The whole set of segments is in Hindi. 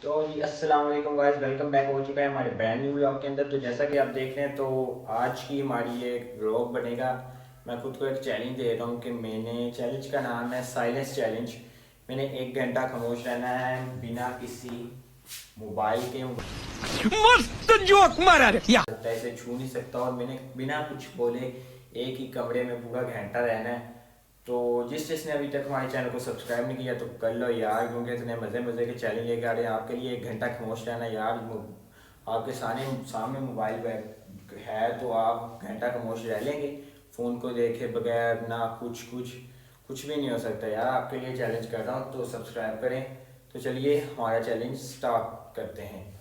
तो जी अस्सलाम वालेकुम गाइस, वेलकम बैक हो चुका है हमारे ब्रांड न्यू व्लॉग के अंदर। तो जैसा कि आप देख रहे हैं, तो आज की हमारी ये व्लॉग बनेगा। मैं खुद को एक चैलेंज दे रहा हूँ कि मैंने चैलेंज का नाम है साइलेंस चैलेंज। मैंने 1 घंटा खामोश रहना है बिना किसी मोबाइल के। मस्त जोक मारा रे या सकता है, इसे छू नहीं सकता, और मैंने बिना कुछ बोले एक ही कमरे में पूरा घंटा रहना है। तो जिसने अभी तक हमारे चैनल को सब्सक्राइब नहीं किया तो कर लो यार, क्योंकि इतने मज़े मज़े के चैलेंज लेके आ रहे हैं आपके लिए। 1 घंटा खामोश रहना यार। आपके सामने सामने मोबाइल है तो आप घंटा खामोश रह लेंगे फ़ोन को देखे बगैर? ना कुछ कुछ कुछ भी नहीं हो सकता यार। आपके लिए चैलेंज कर रहा हूँ, तो सब्सक्राइब करें। तो चलिए हमारा चैलेंज स्टार्ट करते हैं।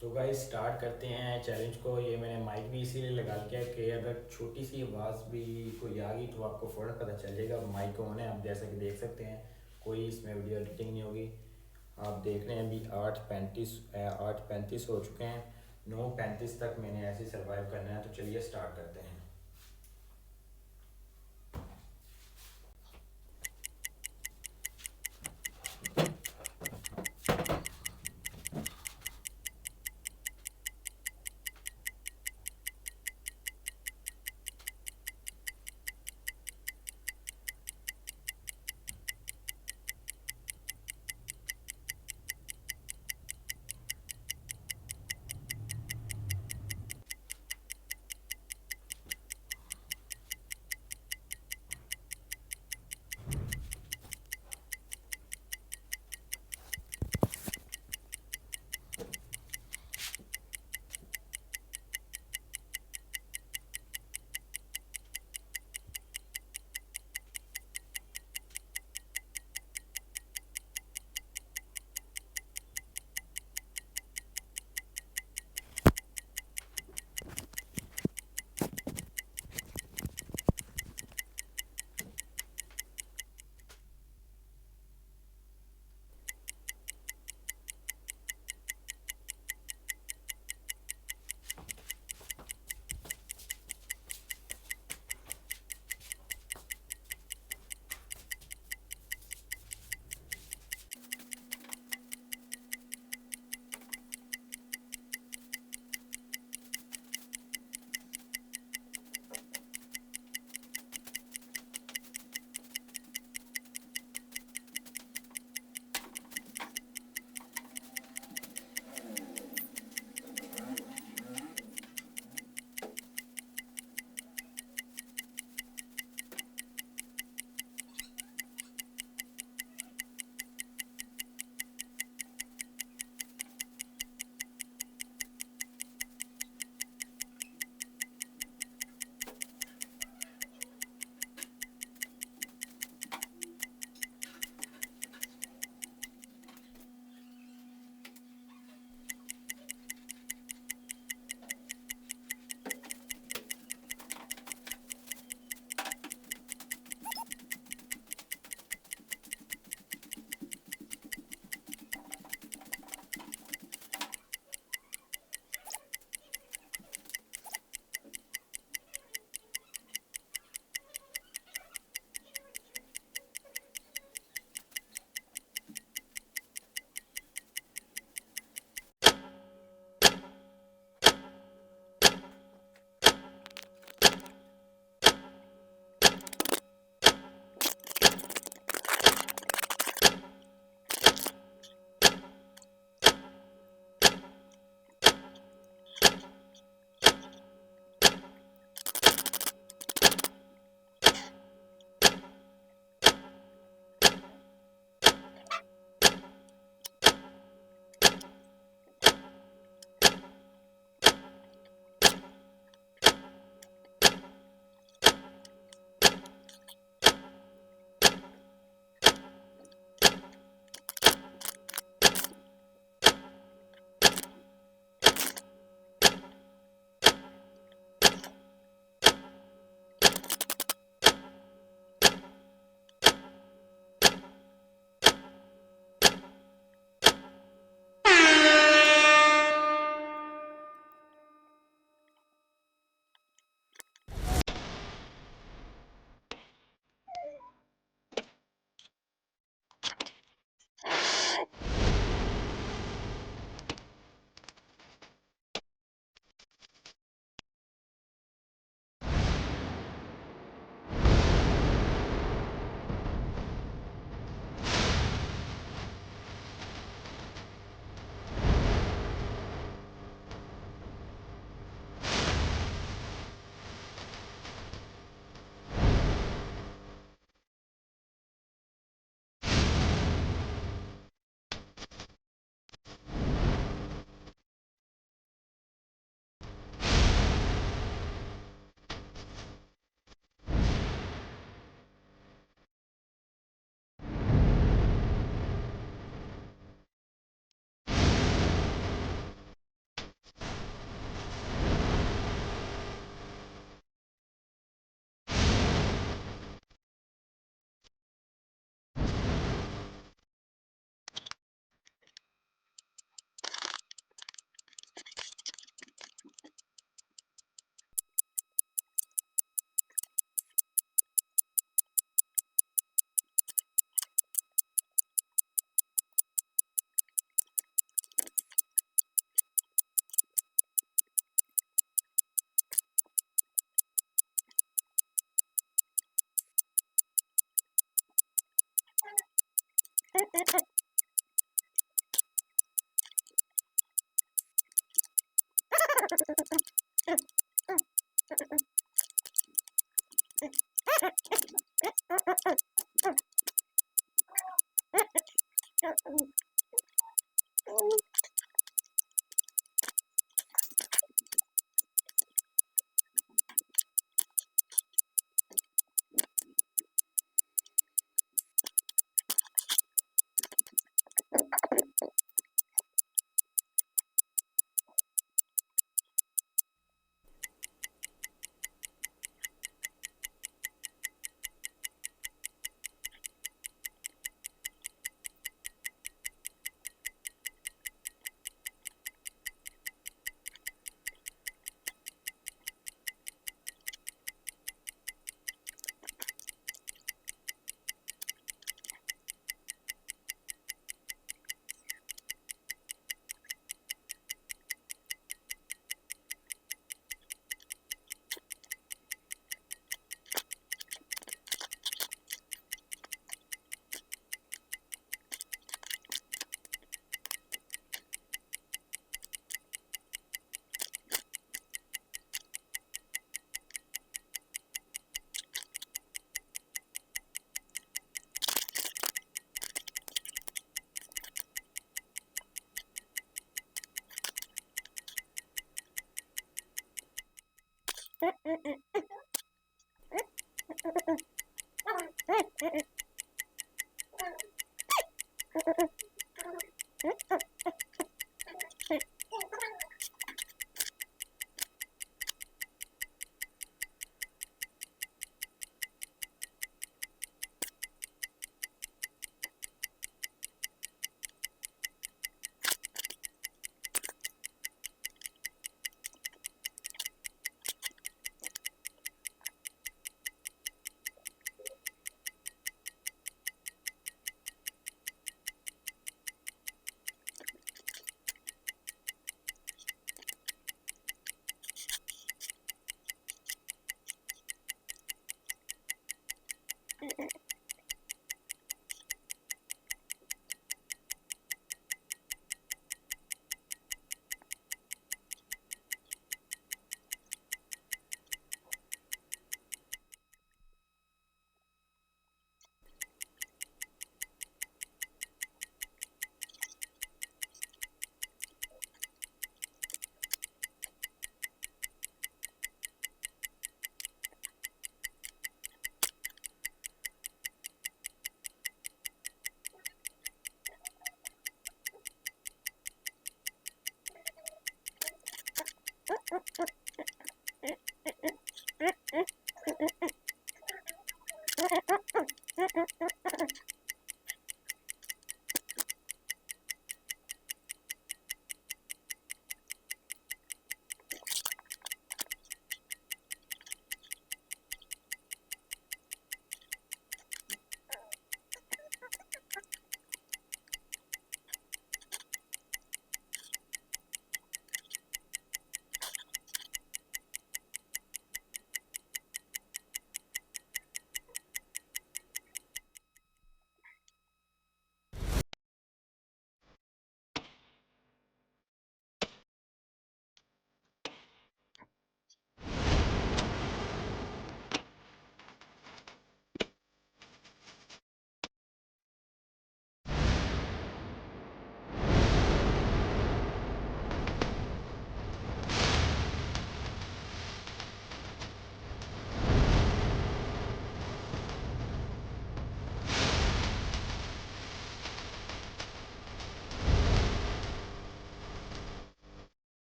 तो गाइस स्टार्ट करते हैं चैलेंज को। ये मैंने माइक भी इसीलिए लगा लिया है कि अगर छोटी सी आवाज़ भी कोई आ गई तो आपको फ़ौरन पता चल जाएगा। माइक ऑन है, आप जैसा कि देख सकते हैं। कोई इसमें वीडियो एडिटिंग नहीं होगी। आप देख रहे हैं अभी 8:35 हो चुके हैं। 9:35 तक मैंने ऐसे सर्वाइव करना है। तो चलिए स्टार्ट करते हैं।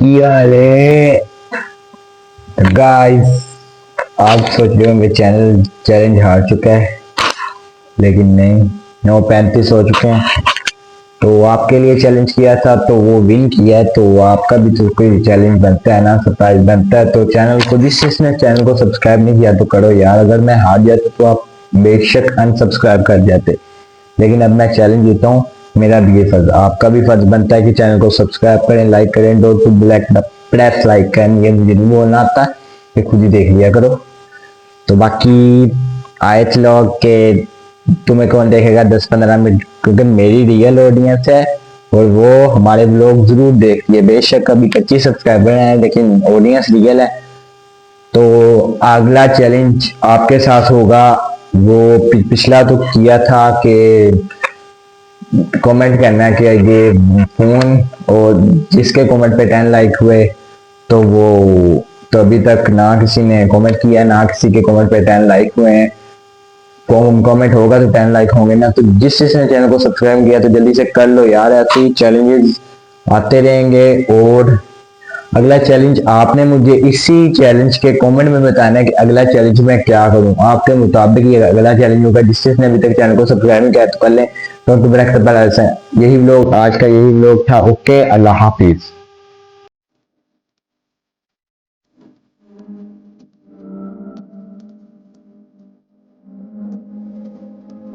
ये गाइस, आप सोच रहे होंगे चैनल चैलेंज हार चुका है, लेकिन नहीं, 9:35 हो चुके हैं। तो आपके लिए चैलेंज किया था तो वो विन किया है, तो आपका भी तो कोई चैलेंज बनता है ना, सरप्राइज बनता है। तो चैनल को, जिसने चैनल को सब्सक्राइब नहीं किया तो करो यार। अगर मैं हार जाता तो आप बेशक अनसब्सक्राइब कर जाते, लेकिन अब मैं चैलेंज देता हूँ। मेरा भी ये फर्ज, आपका भी फर्ज बनता है कि चैनल को सब्सक्राइब करें, लाइक करें, don't to black press like करें। ये मुझे नहीं बोलना आता, ये खुद ही देख लिया करो। तो बाकी आए लोग के तुम्हें कौन देखेगा 10-15 मिनट, क्योंकि मेरी रियल ऑडियंस है और वो हमारे ब्लॉग जरूर देखती है। बेशक अभी 25 सब्सक्राइबर हैं लेकिन ऑडियंस रियल है। तो अगला चैलेंज आपके साथ होगा, वो पिछला तो किया था कि कमेंट करना है कि ये फोन, और जिसके कमेंट पे 10 लाइक हुए तो वो, तो अभी तक ना किसी ने कमेंट किया, ना किसी के कमेंट पे 10 लाइक हुए हैं। कमेंट होगा तो 10 लाइक होंगे ना। तो जिस जिसने चैनल को सब्सक्राइब किया तो जल्दी से कर लो यार, ऐसे ही चैलेंजेस आते रहेंगे। और अगला चैलेंज आपने मुझे इसी चैलेंज के कमेंट में बताना है कि अगला चैलेंज मैं क्या करूं, आपके मुताबिक ये अगला चैलेंज होगा। जिस जिसने अभी तक चैनल को सब्सक्राइब नहीं किया तो कर लें। तो यही व्लॉग आज का, यही व्लॉग था। ओके, अल्लाह हाफिज।